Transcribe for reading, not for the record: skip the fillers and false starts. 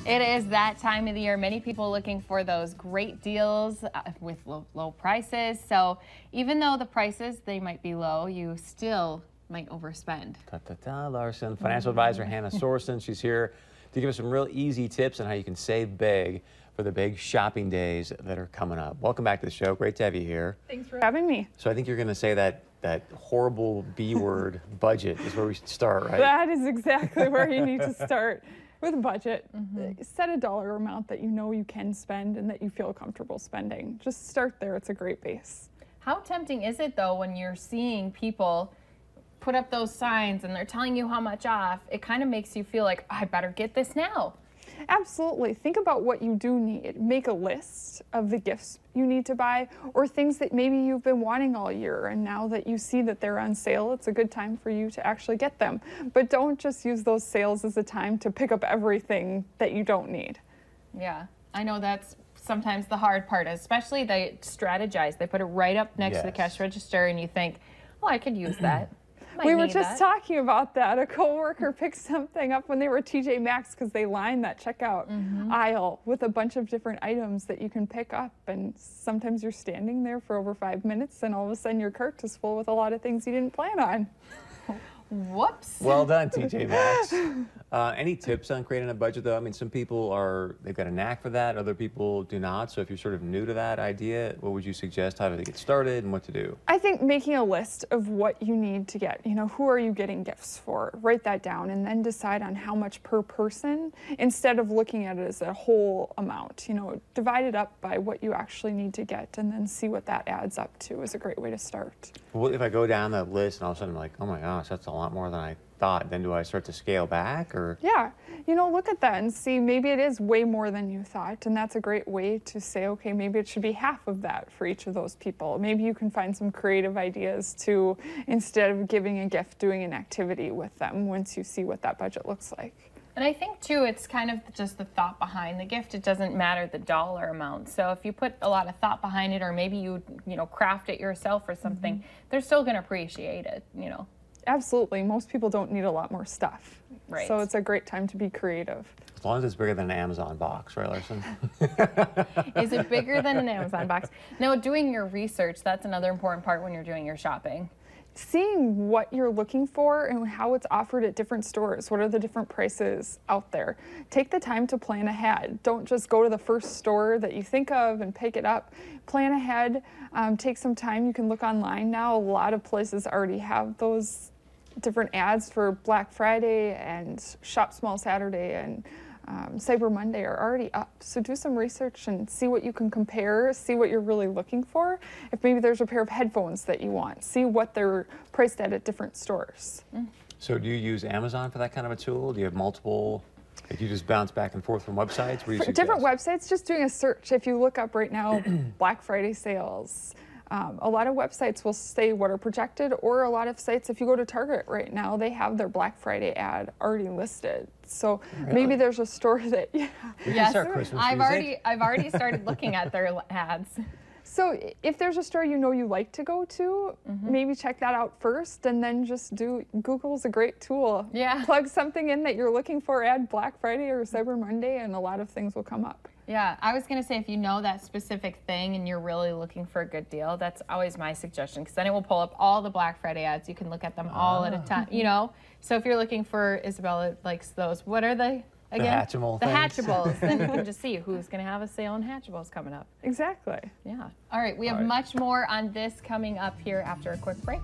It is that time of the year. Many people looking for those great deals with low prices. So even though the prices, they might be low, you still might overspend. Larson, financial advisor Hannah Sorsen. She's here to give us some real easy tips on how you can save big for the big shopping days that are coming up. Welcome back to the show. Great to have you here. Thanks for having me. So I think you're going to say that horrible B word, budget, is where we should start, right? That is exactly where you need to start. With a budget, set a dollar amount that you know you can spend and that you feel comfortable spending. Just start there. It's a great base. How tempting is it, though, when you're seeing people put up those signs and they're telling you how much off? It kind of makes you feel like, I better get this now. Absolutely. Think about what you do need. Make a list of the gifts you need to buy or things that maybe you've been wanting all year, and now that you see that they're on sale, it's a good time for you to actually get them. But don't just use those sales as a time to pick up everything that you don't need. Yeah, I know that's sometimes the hard part, especially they strategize. They put it right up next to the cash register and you think, oh, I could use that. We were just talking about that. A coworker picked something up when they were at TJ Maxx because they lined that checkout aisle with a bunch of different items that you can pick up. And sometimes you're standing there for over 5 minutes and all of a sudden your cart is full with a lot of things you didn't plan on. Whoops. Well done, TJ Maxx. Any tips on creating a budget, though? I mean, some people they've got a knack for that. Other people do not. So if you're sort of new to that idea, what would you suggest? How do they get started and what to do? I think making a list of what you need to get. You know, who are you getting gifts for? Write that down and then decide on how much per person instead of looking at it as a whole amount. You know, divide it up by what you actually need to get and then see what that adds up to is a great way to start. Well, if I go down that list and all of a sudden I'm like, oh my gosh, that's a lot more than I thought, then do I start to scale back? Or yeah, you know, look at that and see maybe it is way more than you thought, and that's a great way to say, okay, maybe it should be half of that for each of those people. Maybe you can find some creative ideas to, instead of giving a gift, doing an activity with them once you see what that budget looks like. And I think, too, it's kind of just the thought behind the gift. It doesn't matter the dollar amount. So if you put a lot of thought behind it, or maybe you craft it yourself or something, they're still going to appreciate it, you know. Absolutely. Most people don't need a lot more stuff. Right. So it's a great time to be creative. As long as it's bigger than an Amazon box, right, Larson? Is it bigger than an Amazon box? Now, doing your research, that's another important part when you're doing your shopping. Seeing what you're looking for and how it's offered at different stores. What are the different prices out there? Take the time to plan ahead. Don't just go to the first store that you think of and pick it up. Plan ahead. Take some time. You can look online now. A lot of places already have those different ads for Black Friday and Shop Small Saturday and Cyber Monday are already up. So do some research and see what you can compare, see what you're really looking for. If maybe there's a pair of headphones that you want, see what they're priced at different stores. So do you use Amazon for that kind of a tool? Do you have multiple, like you just bounce back and forth from websites? Where you different websites, just doing a search. If you look up right now, Black Friday sales, a lot of websites will say what are projected, or a lot of sites, if you go to Target right now, they have their Black Friday ad already listed. So maybe there's a store that, yes, I've already started looking at their ads. So if there's a store you know you like to go to, maybe check that out first, and then just Google's a great tool. Yeah. Plug something in that you're looking for, add Black Friday or Cyber Monday, and a lot of things will come up. Yeah, I was going to say, if you know that specific thing and you're really looking for a good deal, that's always my suggestion, because then it will pull up all the Black Friday ads. You can look at them all at a time, you know? So if you're looking for, Isabella likes those, what are they again? The Hatchables. Then you can just see who's going to have a sale on Hatchables coming up. Exactly. Yeah. All right, we have much more on this coming up here after a quick break.